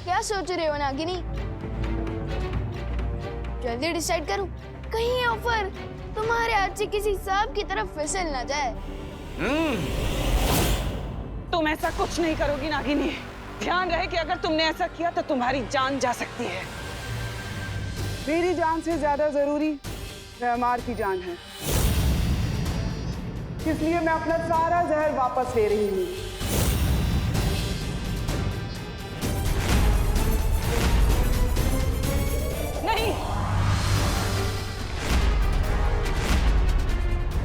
क्या सोच रहे हो नागिनी? जल्दी डिसाइड करूं, कहीं ये ऑफर तुम्हारे हाथ से किसी सांप की तरफ फिसल ना जाए। तुम ऐसा कुछ नहीं करोगी नागिनी। ध्यान रहे कि अगर तुमने ऐसा किया तो तुम्हारी जान जा सकती है। मेरी जान से ज्यादा जरूरी भैमार की जान है, इसलिए मैं अपना सारा जहर वापस ले रही हूँ। नहीं,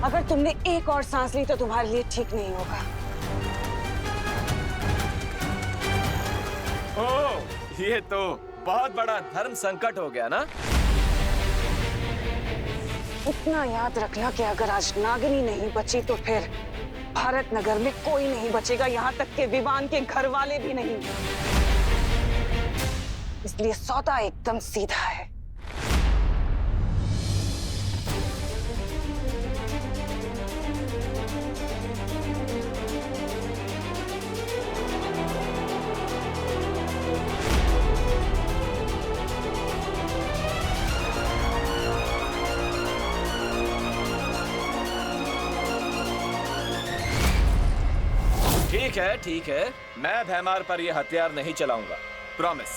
अगर तुमने एक और सांस ली तो तुम्हारे लिए ठीक नहीं होगा। ओह, ये तो बहुत बड़ा धर्म संकट हो गया ना। इतना याद रखना कि अगर आज नागिनी नहीं बची तो फिर भारत नगर में कोई नहीं बचेगा, यहाँ तक के विवान के घर वाले भी नहीं। इसलिए सौदा एकदम सीधा है। ठीक है, मैं भैमार पर यह हथियार नहीं चलाऊंगा, प्रॉमिस।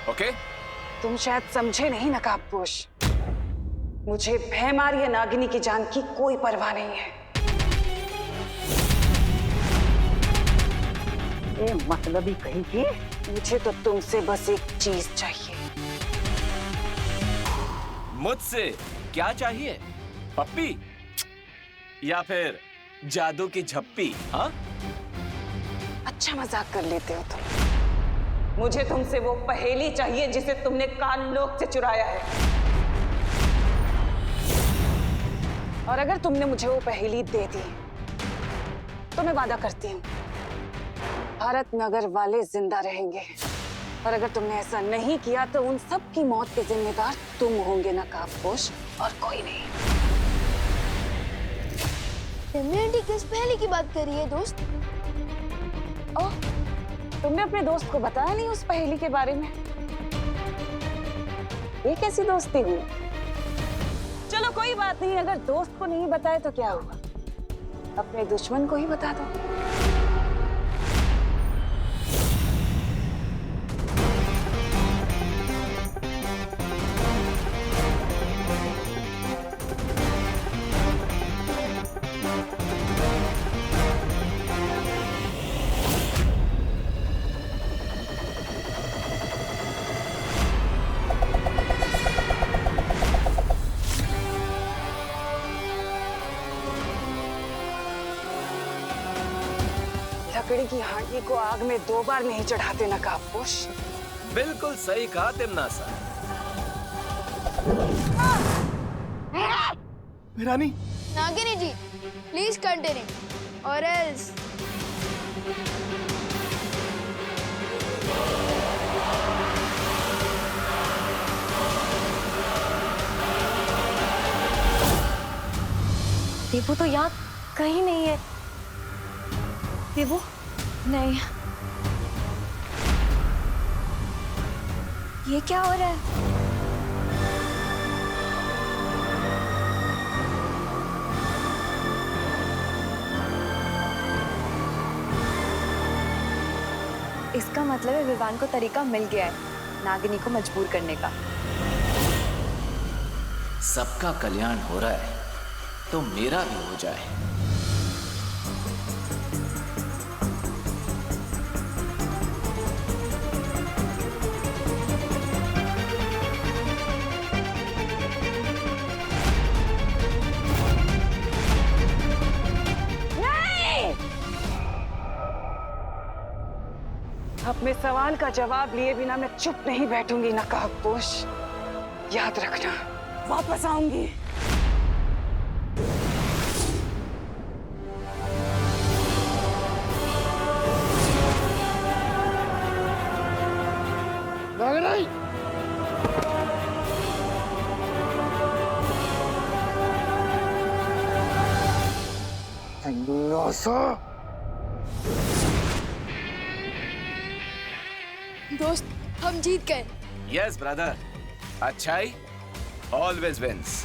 ओके? तुम शायद समझे नहीं नकाबपोश, मुझे भैमार या नागिनी की जान की कोई परवाह नहीं है। ये मतलबी कहीं की, मुझे तो तुमसे बस एक चीज चाहिए। मुझसे क्या चाहिए? पप्पी या फिर जादू की झप्पी? हाँ, अच्छा मजाक कर लेते हो तुम। मुझे तुमसे वो पहेली चाहिए जिसे तुमने काललोक से चुराया है। और अगर तुमने मुझे वो पहेली दे दी तो मैं वादा करती हूँ भारत नगर वाले जिंदा रहेंगे। और अगर तुमने ऐसा नहीं किया तो उन सब की मौत के जिम्मेदार तुम होंगे नकाबपोश, और कोई नहीं। दमयंती किस पहेली की बात कर रही है दोस्त? ओह, तुमने अपने दोस्त को बताया नहीं उस पहेली के बारे में? ये कैसी दोस्ती हुई? चलो कोई बात नहीं, अगर दोस्त को नहीं बताए तो क्या हुआ, अपने दुश्मन को ही बता दो। लकड़ी की हांडी को आग में 2 बार नहीं चढ़ाते नकाबपोश। बिल्कुल सही कहा तिमनासा। रानी, नागिनी जी, प्लीज कंटिन्यू और एल्स। देवू तो यहाँ कहीं नहीं है। देवू नहीं, ये क्या हो रहा है? इसका मतलब है विवान को तरीका मिल गया है नागिनी को मजबूर करने का। सबका कल्याण हो रहा है तो मेरा भी हो जाए। अपने सवाल का जवाब लिए बिना मैं चुप नहीं बैठूंगी नकाबपोश। याद रखना, वापस आऊंगी। नागिनी, दोस्त हम जीत गए। यस ब्रदर, अच्छाई ऑलवेज विंस।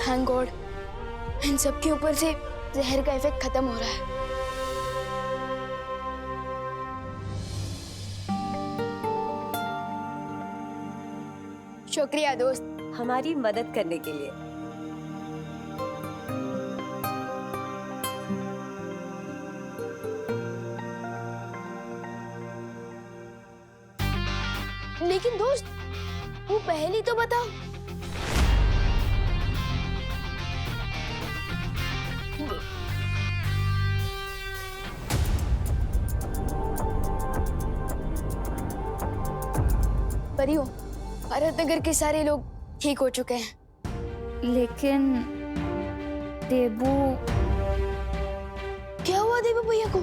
थैंक गॉड, इन सब के ऊपर से जहर का इफेक्ट खत्म हो रहा है। शुक्रिया दोस्त, हमारी मदद करने के लिए। लेकिन दोस्त वो पहेली तो बताओ। परियों, भारत नगर के सारे लोग ठीक हो चुके हैं, लेकिन देबू। क्या हुआ देबू भैया को?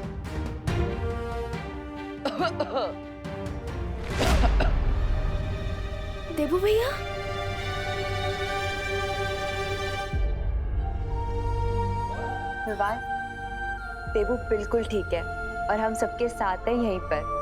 देबू भैया? विवान, देबू बिल्कुल ठीक है और हम सबके साथ हैं यहीं पर।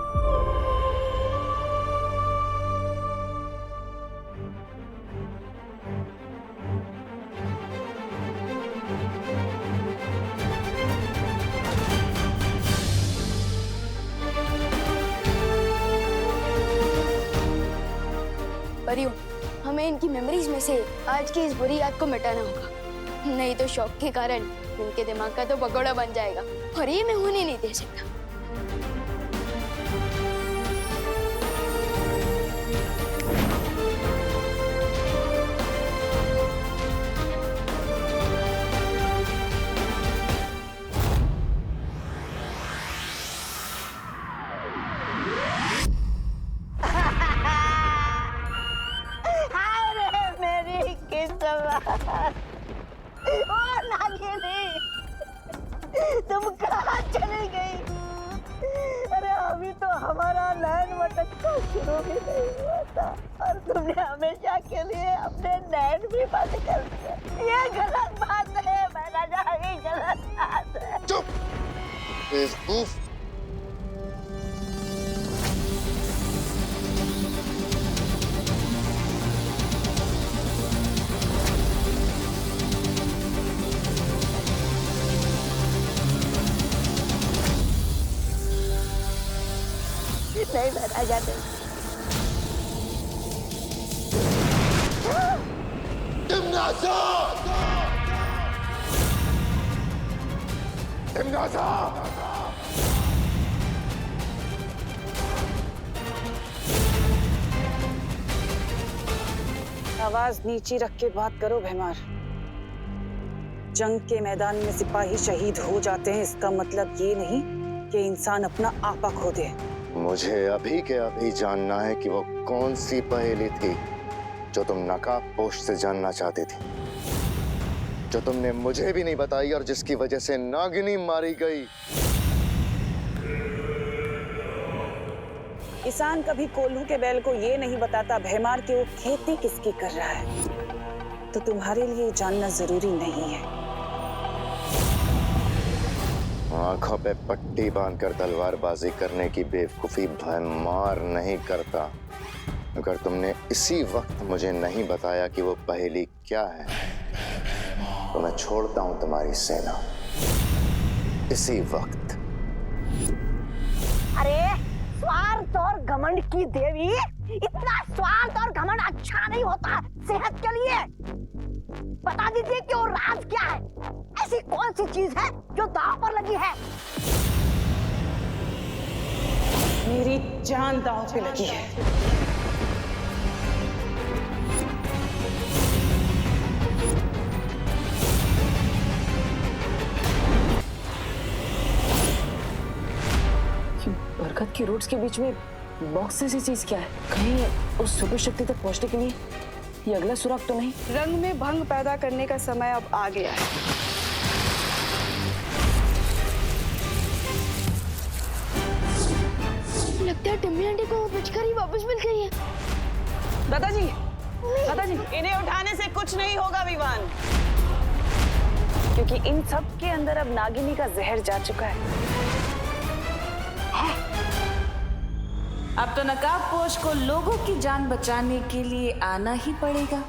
परियों, हमें इनकी मेमोरीज में से आज की इस बुरी याद को मिटाना होगा, नहीं तो शौक के कारण इनके दिमाग का तो पकौड़ा बन जाएगा और ये मैं होने नहीं दे सकता। ओ नागिनी, तुम कहाँ चली गई? अरे अभी तो हमारा नैन मटकना शुरू भी नहीं हुआ था और तुमने हमेशा के लिए अपने नैन भी बंद कर दिए। ये गलत बात है मैना जान, ये गलत बात है। चुप बेवकूफ। नहीं मैना जान, आवाज नीची रख के बात करो भैमार। जंग के मैदान में सिपाही शहीद हो जाते हैं, इसका मतलब ये नहीं कि इंसान अपना आपा खो दे। मुझे अभी के अभी जानना है कि वो कौन सी पहेली थी जो तुम नकाबपोश से जानना चाहती थी, जो तुमने मुझे भी नहीं बताई और जिसकी वजह से नागिनी मारी गई। किसान कभी कोल्हू के बैल को ये नहीं बताता भैमार कि वो खेती किसकी कर रहा है, तो तुम्हारे लिए जानना जरूरी नहीं है। आंखों पे पट्टी बांधकर तलवारबाजी करने की बेवकूफी भैमार नहीं करता। अगर तुमने इसी वक्त मुझे नहीं बताया कि वो पहेली क्या है, तो मैं छोड़ता हूं तुम्हारी सेना इसी वक्त। अरे स्वार्थ और घमंड की देवी, इतना स्वार्थ और घमंड अच्छा नहीं होता सेहत के लिए। बता दीजिए कि वो राज क्या है, ऐसी कौन सी चीज है जो दांव पर लगी है? मेरी जान दांव पे लगी है। बरगद की रूट्स के बीच में बॉक्स जैसी चीज क्या है? कहीं उस सुपर शक्ति तक पहुंचने के लिए ये अगला सुराग तो नहीं? रंग में भंग पैदा करने का समय अब आ गया है। लगता क्या टिम्मी आंटी को वो पिचकारी वापस मिल गई है? दादाजी, दादाजी, इन्हें उठाने से कुछ नहीं होगा विवान, क्योंकि इन सब के अंदर अब नागिनी का जहर जा चुका है। अब तो नकाबपोश को लोगों की जान बचाने के लिए आना ही पड़ेगा।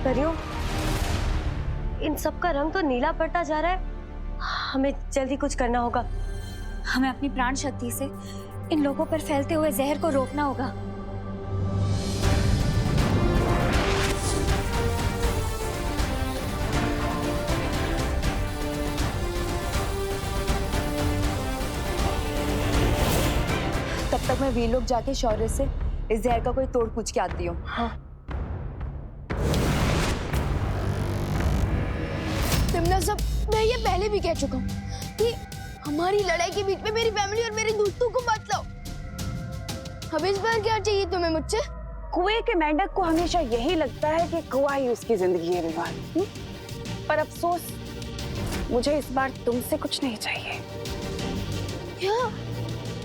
परियों, इन सब का रंग तो नीला पड़ता जा रहा है। हमें जल्दी कुछ करना होगा। हमें अपनी प्राण शक्ति से इन लोगों पर फैलते हुए जहर को रोकना होगा। तब तक मैं वीर लोग जाके शौर्य से इस जहर का कोई तोड़ पूछ के आती हूँ। हाँ। तिमना सब, मैं ये पहले भी कह चुका हूँ कि हमारी लड़ाई के बीच में मेरी फैमिली और मेरे दोस्तों को मत लाओ। अब इस बार क्या चाहिए तुम्हें मुझसे? कुएं के मेंढक को हमेशा यही लगता है कि कुआं ही उसकी जिंदगी है विवान। पर अफसोस, मुझे इस बार तुमसे कुछ नहीं चाहिए। क्या?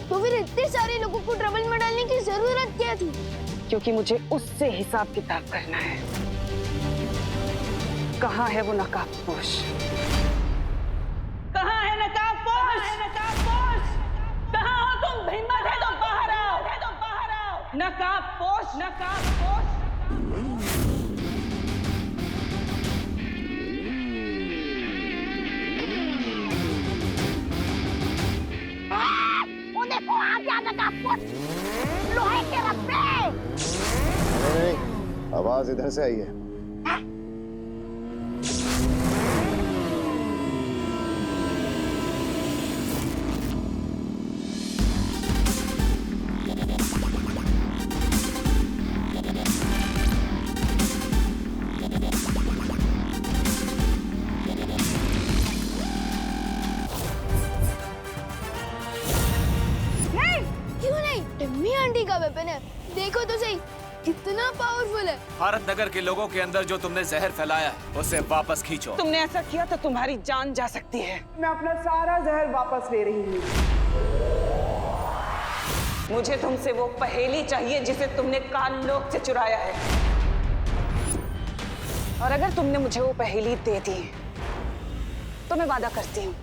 तो फिर इतने सारे लोगों को ट्रबल में डालने की जरूरत क्या थी? क्योंकि मुझे उससे हिसाब किताब करना है। कहाँ है वो नकाबपोश? कहाँ है नकाबपोश? कहाँ हो तुम? हिम्मत है तो बाहर आओ। नकाबपोश, नकाबपोश। वो देखो, आ गया नकाबपोश, लोहे के रस्से। नहीं, आवाज इधर से आई है। क्यों नहीं? टिम्मी आंटी का वेपन है, देखो तो सही कितना पावरफुल है। भारत नगर के लोगों के अंदर जो तुमने जहर फैलाया है उसे वापस खींचो। तुमने ऐसा किया तो तुम्हारी जान जा सकती है। मैं अपना सारा जहर वापस ले रही हूँ। मुझे तुमसे वो पहेली चाहिए जिसे तुमने काललोक से चुराया है। और अगर तुमने मुझे वो पहेली दे दी तो मैं वादा करती हूँ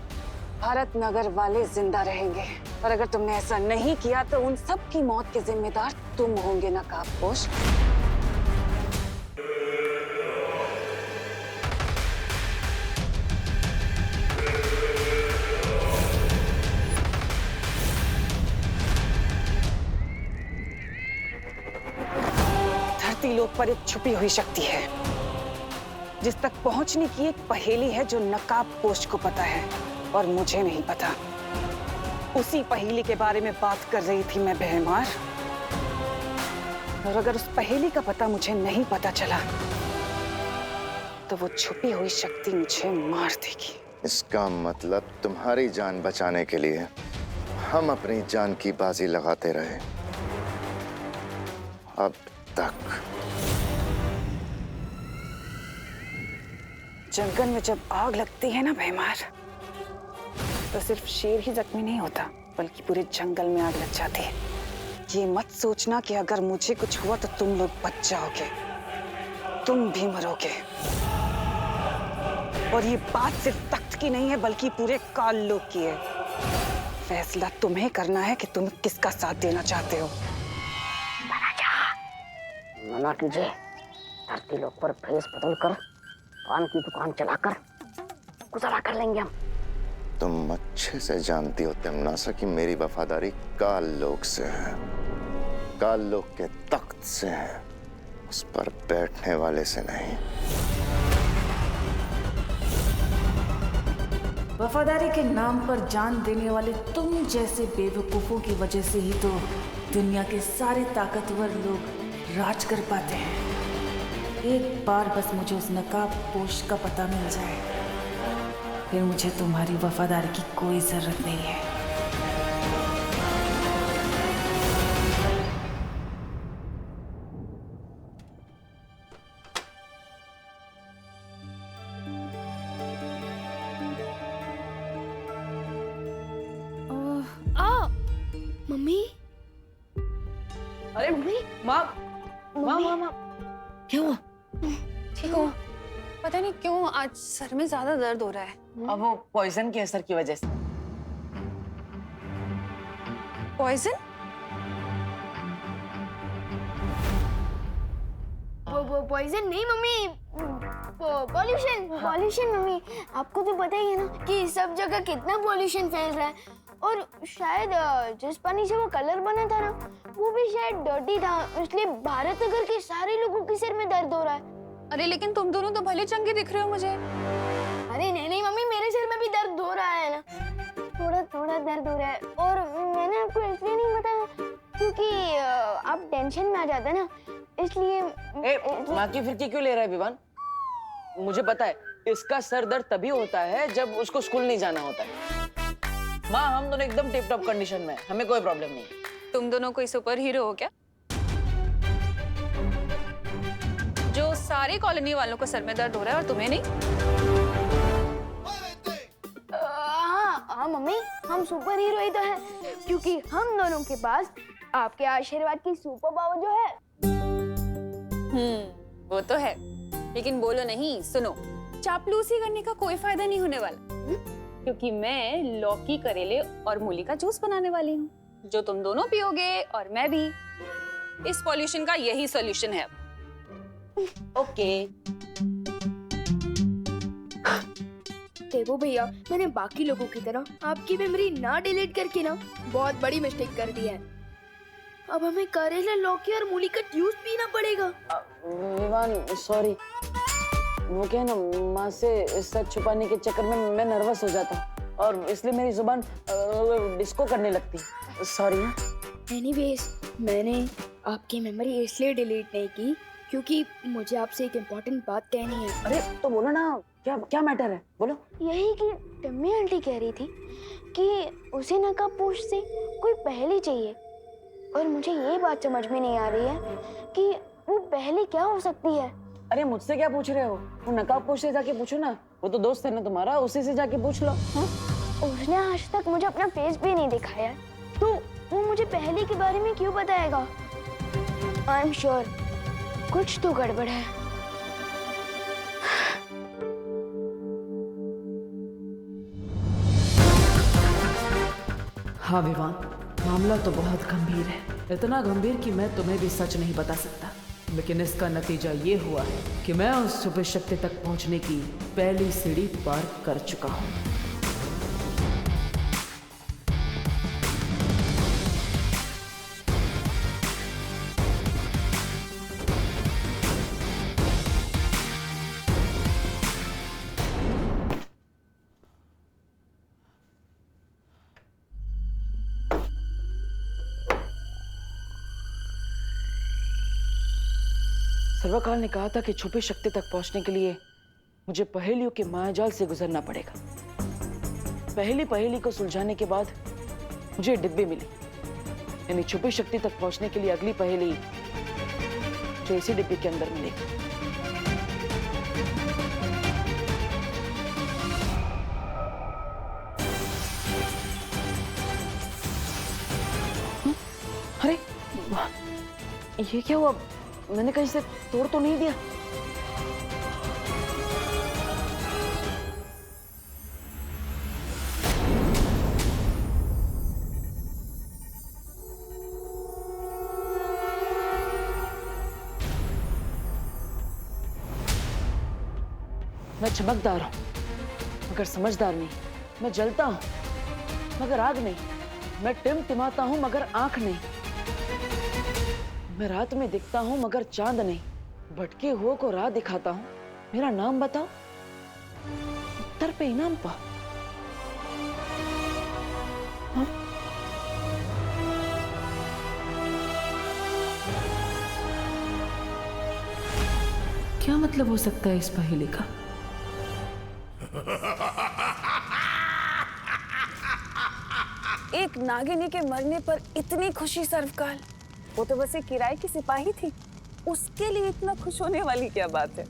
भारत नगर वाले जिंदा रहेंगे। और अगर तुमने ऐसा नहीं किया तो उन सब की मौत के जिम्मेदार तुम होंगे नकाबपोश। धरती लोक पर एक छुपी हुई शक्ति है जिस तक पहुंचने की एक पहेली है जो नकाबपोश को पता है और मुझे नहीं पता। उसी पहेली के बारे में बात कर रही थी मैं बेहमार। और अगर उस पहेली का पता मुझे नहीं पता चला तो वो छुपी हुई शक्ति मुझे मार देगी। इसका मतलब तुम्हारी जान बचाने के लिए हम अपनी जान की बाजी लगाते रहे अब तक। जंगल में जब आग लगती है ना बेहमार, तो सिर्फ शेर ही जख्मी नहीं होता बल्कि पूरे जंगल में आग लग जाती है। ये मत सोचना कि अगर मुझे कुछ हुआ तो तुम लोग बच जाओगे, तुम भी मरोगे। और ये बात सिर्फ तख्त की नहीं है बल्कि पूरे काललोक की है। फैसला तुम्हें करना है कि तुम किसका साथ देना चाहते हो। मना कीजिए, धरती लोक पर भेष बदल कर पान की दुकान चलाकर गुजारा कर लेंगे हम। तुम अच्छे से जानती हो तिमनासा कि मेरी वफादारी काललोक से है, काललोक के तख्त से है, उस पर बैठने वाले से नहीं। वफादारी के नाम पर जान देने वाले तुम जैसे बेवकूफों की वजह से ही तो दुनिया के सारे ताकतवर लोग राज कर पाते हैं। एक बार बस मुझे उस नकाबपोश का पता मिल जाए, फिर मुझे तुम्हारी वफादारी की कोई जरूरत नहीं है। मम्मी, अरे मम्मी, माँ माँ माँ माँ क्या हुआ? ठीक हो? पता नहीं क्यों आज सर में ज्यादा दर्द हो रहा है। अब वो पॉइजन के असर की वजह से। पॉइजन? वो पॉइजन नहीं मम्मी, पॉल्यूशन। पॉल्यूशन मम्मी, आपको तो पता ही है ना कि सब जगह कितना पॉल्यूशन फैल रहा है। और शायद जिस पानी से वो कलर बना था ना, वो भी शायद डर्टी था, इसलिए भारत नगर के सारे लोगों के सिर में दर्द हो रहा है। अरे लेकिन तुम दोनों तो भले चंगे दिख रहे हो मुझे। अरे नहीं मम्मी, मेरे सिर में भी दर्द हो रहा है ना, थोड़ा थोड़ा दर्द हो रहा है। और मैंने आपको इसलिए नहीं बताया क्योंकि आप टेंशन में आ जाते ना, इसलिए। माँ की फिरकी क्यों ले रहा है विवान? मुझे पता है इसका सर दर्द तभी होता है जब उसको स्कूल नहीं जाना होता है। माँ, हम दोनों एकदम टिप टॉप कंडीशन में, हमें कोई प्रॉब्लम नहीं। तुम दोनों कोई सुपर हीरो हो क्या, जो सारे कॉलोनी वालों को सर में दर्द हो रहा है और तुम्हें नहीं? हाँ मम्मी, हम सुपर हीरो ही तो हैं, क्योंकि हम दोनों के पास आपके आशीर्वाद की सुपर पावर जो है। वो तो है, लेकिन बोलो नहीं, सुनो, चापलूसी करने का कोई फायदा नहीं होने वाला। क्योंकि मैं लौकी, करेले और मूली का जूस बनाने वाली हूँ, जो तुम दोनों पियोगे और मैं भी। इस पॉल्यूशन का यही सॉल्यूशन है। ओके। देखो भैया, मैंने बाकी लोगों की तरह आपकी मेमोरी ना डिलीट करके ना बहुत बड़ी मिस्टेक कर दी है। अब हमें करेला, लौकी और मूली का जूस पीना पड़ेगा। विवान सॉरी, वो क्या है ना, माँ से सच छुपाने के चक्कर में मैं नर्वस हो जाता और इसलिए मेरी जुबान डिस्को करने लगती। सॉरी। एनीवेज, मैंने आपकी मेमोरी इसलिए डिलीट नहीं की क्योंकि मुझे आपसे एक इम्पोर्टेंट बात कहनी है। अरे तो बोलो ना, क्या क्या मैटर है, बोलो। यही कि टम्मी आंटी कह रही थी कि उसे नकाबपोश से कोई पहेली चाहिए, और मुझे ये बात समझ में नहीं आ रही है कि वो पहेली क्या हो सकती है। अरे मुझसे क्या पूछ रहे हो? वो नकाबपोश से जाके पूछो ना, वो तो दोस्त है ना तुम्हारा, उसी से जाके पूछ लो। उसने आज तक मुझे अपना फेस भी नहीं दिखाया, तो वो मुझे पहेली के बारे में क्यों बताएगा? आई एम श्योर कुछ तो गड़बड़ है। हाँ विवान, मामला तो बहुत गंभीर है, इतना गंभीर कि मैं तुम्हें भी सच नहीं बता सकता, लेकिन इसका नतीजा ये हुआ है कि मैं उस छुपी शक्ति तक पहुंचने की पहली सीढ़ी पार कर चुका हूं। सर्वकाल ने कहा था कि छुपी शक्ति तक पहुंचने के लिए मुझे पहेलियों के मायाजाल से गुजरना पड़ेगा। पहली पहेली को सुलझाने के बाद मुझे डिब्बी मिली, यानी छुपी शक्ति तक पहुंचने के लिए अगली पहेली जो इसी डिब्बी के अंदर मिलेगी। अरे ये क्या हुआ? मैंने कहीं से तोड़ तो नहीं दिया? मैं चमकदार हूं मगर समझदार नहीं, मैं जलता हूं मगर आग नहीं, मैं टिमटिमाता हूं मगर आंख नहीं, मैं रात में दिखता हूं मगर चांद नहीं, भटके हुओं को राह दिखाता हूं। मेरा नाम बताओ, उत्तर पे इनाम पाओ। हाँ? क्या मतलब हो सकता है इस पहेली का? एक नागिनी के मरने पर इतनी खुशी सर्वकाल, वो तो बस एक किराए की सिपाही थी, उसके लिए इतना खुश होने वाली क्या बात है?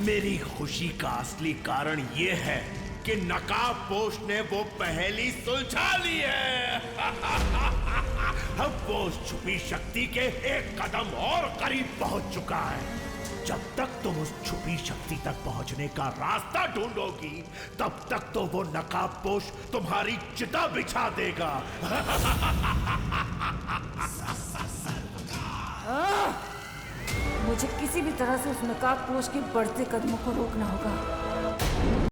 मेरी खुशी का असली कारण ये है कि नकाबपोश ने वो पहेली सुलझा ली है। अब वो उस छुपी शक्ति के एक कदम और करीब पहुंच चुका है। जब तक तुम उस छुपी शक्ति तक पहुंचने का रास्ता ढूंढोगी, तब तक तो वो नकाबपोश तुम्हारी चिता बिछा देगा। मुझे किसी भी तरह से उस नकाबपोश के बढ़ते कदमों को रोकना होगा।